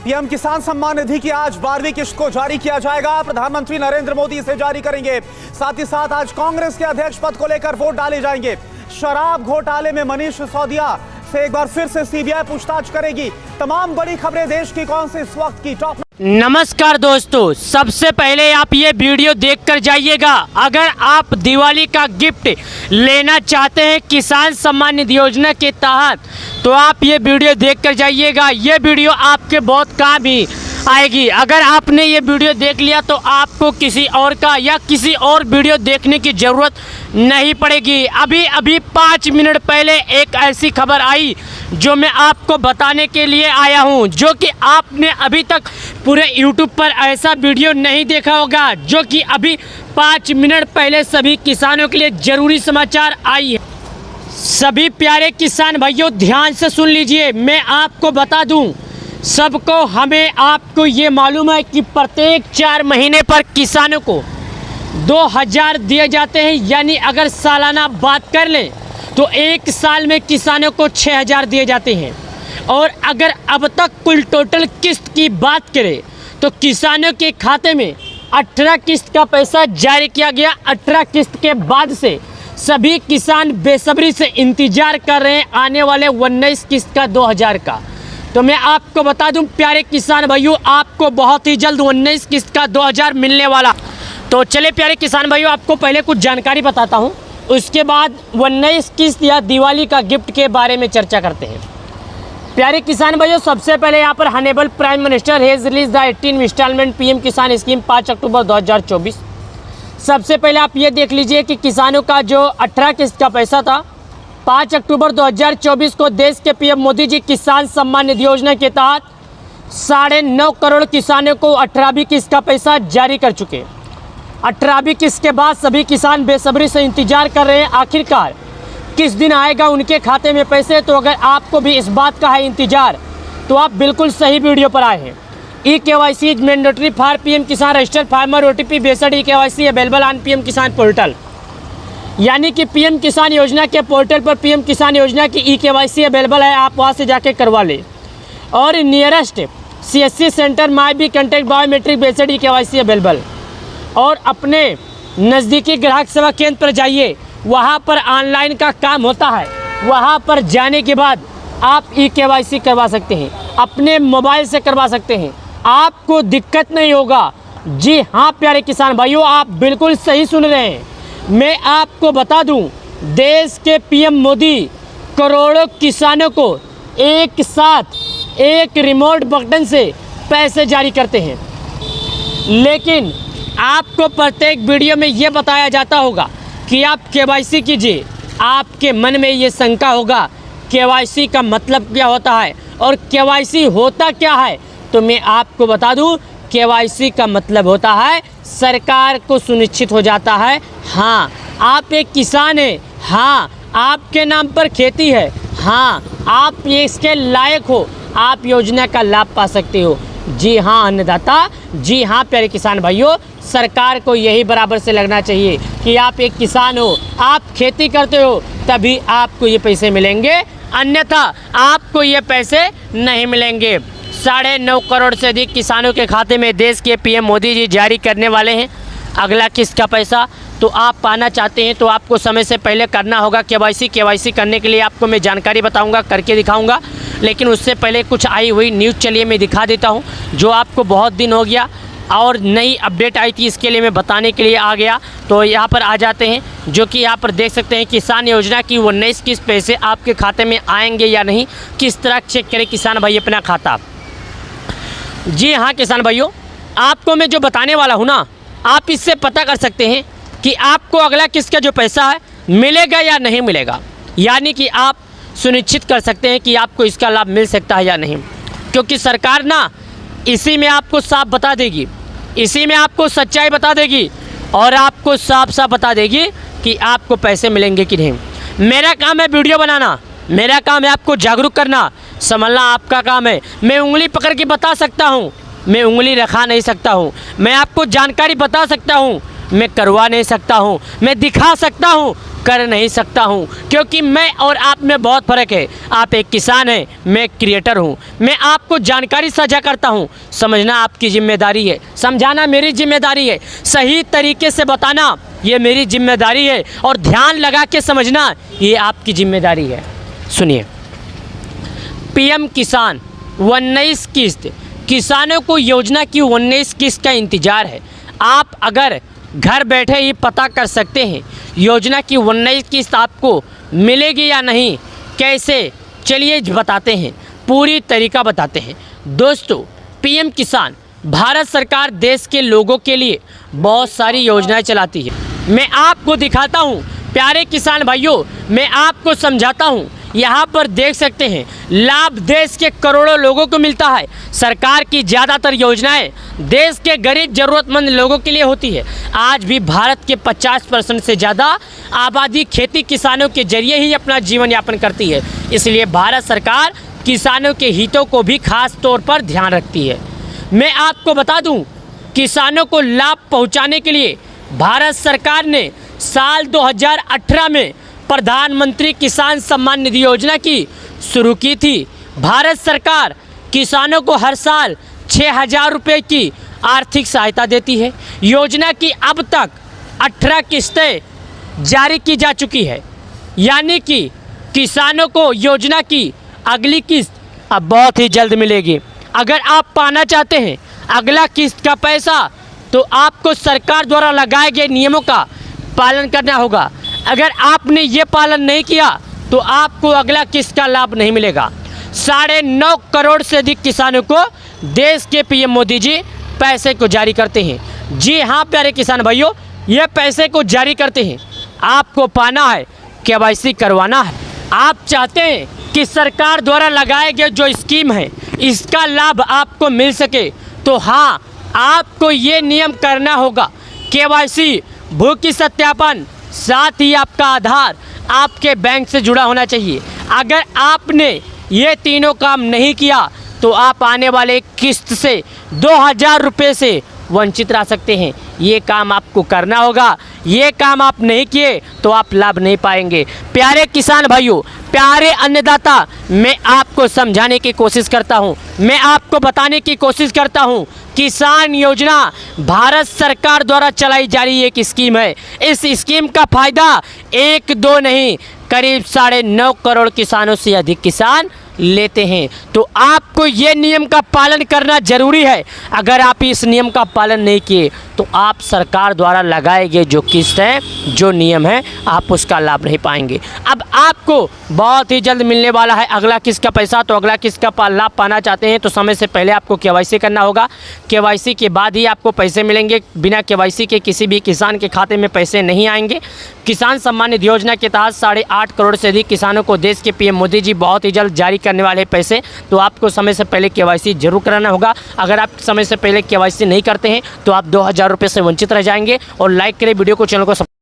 PM किसान सम्मान निधि की आज 12वीं किश्त को जारी किया जाएगा। प्रधानमंत्री नरेंद्र मोदी इसे जारी करेंगे। साथ ही साथ आज कांग्रेस के अध्यक्ष पद को लेकर वोट डाले जाएंगे। शराब घोटाले में मनीष सिसोदिया से एक बार फिर से सीबीआई पूछताछ करेगी। तमाम बड़ी खबरें देश की कौन सी इस वक्त की टॉप। नमस्कार दोस्तों, सबसे पहले आप ये वीडियो देखकर जाइएगा। अगर आप दिवाली का गिफ्ट लेना चाहते हैं किसान सम्मान निधि योजना के तहत, तो आप ये वीडियो देखकर जाइएगा। ये वीडियो आपके बहुत काम ही आएगी। अगर आपने ये वीडियो देख लिया तो आपको किसी और का या किसी और वीडियो देखने की ज़रूरत नहीं पड़ेगी। अभी 5 मिनट पहले एक ऐसी खबर आई जो मैं आपको बताने के लिए आया हूं, जो कि आपने अभी तक पूरे YouTube पर ऐसा वीडियो नहीं देखा होगा, जो कि अभी 5 मिनट पहले सभी किसानों के लिए ज़रूरी समाचार आई है। सभी प्यारे किसान भाइयों ध्यान से सुन लीजिए। मैं आपको बता दूं, सबको हमें आपको ये मालूम है कि प्रत्येक 4 महीने पर किसानों को 2000 दिए जाते हैं। यानी अगर सालाना बात कर लें तो एक साल में किसानों को 6000 दिए जाते हैं। और अगर अब तक कुल टोटल किस्त की बात करें तो किसानों के खाते में 18 किस्त का पैसा जारी किया गया। 18 किस्त के बाद से सभी किसान बेसब्री से इंतजार कर रहे हैं आने वाले 19 किस्त का 2000 का। तो मैं आपको बता दूं प्यारे किसान भाइयों, आपको बहुत ही जल्द 19 किस्त का 2000 मिलने वाला। तो चले प्यारे किसान भाइयों, आपको पहले कुछ जानकारी बताता हूं, उसके बाद 19 किस्त या दिवाली का गिफ्ट के बारे में चर्चा करते हैं। प्यारे किसान भाइयों, सबसे पहले यहाँ पर honourable prime minister has release the 18 instalment PM Kisan scheme 5 October 2024। सबसे पहले आप ये देख लीजिए कि किसानों का जो 18 किस्त का पैसा था 5 अक्टूबर 2024 को देश के पीएम मोदी जी किसान सम्मान निधि योजना के तहत 9.5 करोड़ किसानों को 18वीं किस्त का पैसा जारी कर चुके। 18वीं किस्त के बाद सभी किसान बेसब्री से इंतजार कर रहे हैं आखिरकार किस दिन आएगा उनके खाते में पैसे। तो अगर आपको भी इस बात का है इंतजार, तो आप बिल्कुल सही वीडियो पर आए हैं। eKYC is mandatory for PM Kisan registered farmer OTP based eKYC available on PM Kisan portal. यानी कि पीएम किसान योजना के पोर्टल पर पीएम किसान योजना की eKYC अवेलेबल है, आप वहां से जाके करवा लें। और nearest CSC centre may be contact biometric based eKYC available. और अपने नज़दीकी ग्राहक सेवा केंद्र पर जाइए, वहां पर ऑनलाइन का काम होता है। वहां पर जाने के बाद आप eKYC करवा सकते हैं, अपने मोबाइल से करवा सकते हैं, आपको दिक्कत नहीं होगा। जी हाँ प्यारे किसान भाइयों, आप बिल्कुल सही सुन रहे हैं। मैं आपको बता दूं, देश के पीएम मोदी करोड़ों किसानों को एक साथ एक रिमोट बटन से पैसे जारी करते हैं। लेकिन आपको प्रत्येक वीडियो में ये बताया जाता होगा कि आप KYC कीजिए। आपके मन में ये शंका होगा KYC का मतलब क्या होता है और KYC होता क्या है। तो मैं आपको बता दूं, KYC का मतलब होता है सरकार को सुनिश्चित हो जाता है, हाँ आप एक किसान हैं, हाँ आपके नाम पर खेती है, हाँ आप ये इसके लायक हो, आप योजना का लाभ पा सकते हो। जी हाँ अन्नदाता, जी हाँ प्यारे किसान भाइयों, सरकार को यही बराबर से लगना चाहिए कि आप एक किसान हो, आप खेती करते हो, तभी आपको ये पैसे मिलेंगे, अन्यथा आपको ये पैसे नहीं मिलेंगे। 9.5 करोड़ से अधिक किसानों के खाते में देश के पीएम मोदी जी जारी करने वाले हैं अगला किस्त का पैसा। तो आप पाना चाहते हैं तो आपको समय से पहले करना होगा KYC करने के लिए आपको मैं जानकारी बताऊंगा, करके दिखाऊंगा। लेकिन उससे पहले कुछ आई हुई न्यूज़ चलिए मैं दिखा देता हूं, जो आपको बहुत दिन हो गया और नई अपडेट आई थी, इसके लिए मैं बताने के लिए आ गया। तो यहाँ पर आ जाते हैं, जो कि यहाँ पर देख सकते हैं किसान योजना की 19 किस्त पैसे आपके खाते में आएंगे या नहीं, किस तरह चेक करें किसान भाई अपना खाता। जी हाँ किसान भाइयों, आपको मैं जो बताने वाला हूँ ना, आप इससे पता कर सकते हैं कि आपको अगला किस्त का जो पैसा है मिलेगा या नहीं मिलेगा। यानी कि आप सुनिश्चित कर सकते हैं कि आपको इसका लाभ मिल सकता है या नहीं, क्योंकि सरकार ना इसी में आपको साफ बता देगी, इसी में आपको सच्चाई बता देगी और आपको साफ साफ बता देगी कि आपको पैसे मिलेंगे कि नहीं। मेरा काम है वीडियो बनाना, मेरा काम है आपको जागरूक करना, संभलना आपका काम है। मैं उंगली पकड़ के बता सकता हूँ, मैं उंगली रखा नहीं सकता हूँ। मैं आपको जानकारी बता सकता हूँ, मैं करवा नहीं सकता हूँ। मैं दिखा सकता हूँ, कर नहीं सकता हूं, क्योंकि मैं और आप में बहुत फ़र्क है। आप एक किसान हैं, मैं एक क्रिएटर हूं। मैं आपको जानकारी साझा करता हूं, समझना आपकी जिम्मेदारी है, समझाना मेरी जिम्मेदारी है, सही तरीके से बताना ये मेरी जिम्मेदारी है, और ध्यान लगा के समझना ये आपकी जिम्मेदारी है। सुनिए, पीएम किसान 19 किस्त, किसानों को योजना की 19 किस्त का इंतज़ार है। आप अगर घर बैठे ही पता कर सकते हैं योजना की 19 किस्त आपको मिलेगी या नहीं, कैसे, चलिए बताते हैं, पूरी तरीका बताते हैं। दोस्तों, पीएम किसान भारत सरकार देश के लोगों के लिए बहुत सारी योजनाएं चलाती है। मैं आपको दिखाता हूं, प्यारे किसान भाइयों, मैं आपको समझाता हूं। यहाँ पर देख सकते हैं लाभ देश के करोड़ों लोगों को मिलता है। सरकार की ज़्यादातर योजनाएं देश के गरीब ज़रूरतमंद लोगों के लिए होती है। आज भी भारत के 50% से ज़्यादा आबादी खेती किसानों के जरिए ही अपना जीवन यापन करती है। इसलिए भारत सरकार किसानों के हितों को भी खास तौर पर ध्यान रखती है। मैं आपको बता दूं, किसानों को लाभ पहुंचाने के लिए भारत सरकार ने साल 2018 में प्रधानमंत्री किसान सम्मान निधि योजना की शुरू की थी। भारत सरकार किसानों को हर साल 6,000 रुपये की आर्थिक सहायता देती है। योजना की अब तक 18 किस्तें जारी की जा चुकी है, यानी कि किसानों को योजना की अगली किस्त अब बहुत ही जल्द मिलेगी। अगर आप पाना चाहते हैं अगला किस्त का पैसा, तो आपको सरकार द्वारा लगाए गए नियमों का पालन करना होगा। अगर आपने ये पालन नहीं किया तो आपको अगला किस्त का लाभ नहीं मिलेगा। 9.5 करोड़ से अधिक किसानों को देश के पीएम मोदी जी पैसे को जारी करते हैं। जी हाँ प्यारे किसान भाइयों, ये पैसे को जारी करते हैं। आपको पाना है, केवाईसी करवाना है। आप चाहते हैं कि सरकार द्वारा लगाए गए जो स्कीम है इसका लाभ आपको मिल सके, तो हाँ, आपको ये नियम करना होगा। केवाईसी, भूखी सत्यापन, साथ ही आपका आधार आपके बैंक से जुड़ा होना चाहिए। अगर आपने ये तीनों काम नहीं किया तो आप आने वाले किस्त से 2,000 रुपये से वंचित रह सकते हैं। ये काम आपको करना होगा। ये काम आप नहीं किए तो आप लाभ नहीं पाएंगे। प्यारे किसान भाइयों, प्यारे अन्नदाता, मैं आपको समझाने की कोशिश करता हूँ, मैं आपको बताने की कोशिश करता हूँ। किसान योजना भारत सरकार द्वारा चलाई जा रही एक स्कीम है। इस स्कीम का फ़ायदा 1-2 नहीं, करीब 9.5 करोड़ किसानों से अधिक किसान लेते हैं। तो आपको ये नियम का पालन करना ज़रूरी है। अगर आप इस नियम का पालन नहीं किए तो आप सरकार द्वारा लगाए गए जो किस्त है, जो नियम है, आप उसका लाभ नहीं पाएंगे। अब आपको बहुत ही जल्द मिलने वाला है अगला किस्त का पैसा। तो अगला किस्त का लाभ पाना चाहते हैं तो समय से पहले आपको केवाईसी करना होगा। केवाईसी के बाद ही आपको पैसे मिलेंगे। बिना केवाईसी के किसी भी किसान के खाते में पैसे नहीं आएंगे। किसान सम्मान निधि योजना के तहत 8.5 करोड़ से अधिक किसानों को देश के पीएम मोदी जी बहुत ही जल्द जारी करने वाले पैसे, तो आपको समय से पहले केवाईसी जरूर कराना होगा। अगर आप समय से पहले केवाईसी नहीं करते हैं तो आप 2,000 रुपये से वंचित रह जाएंगे। और लाइक करें वीडियो को, चैनल को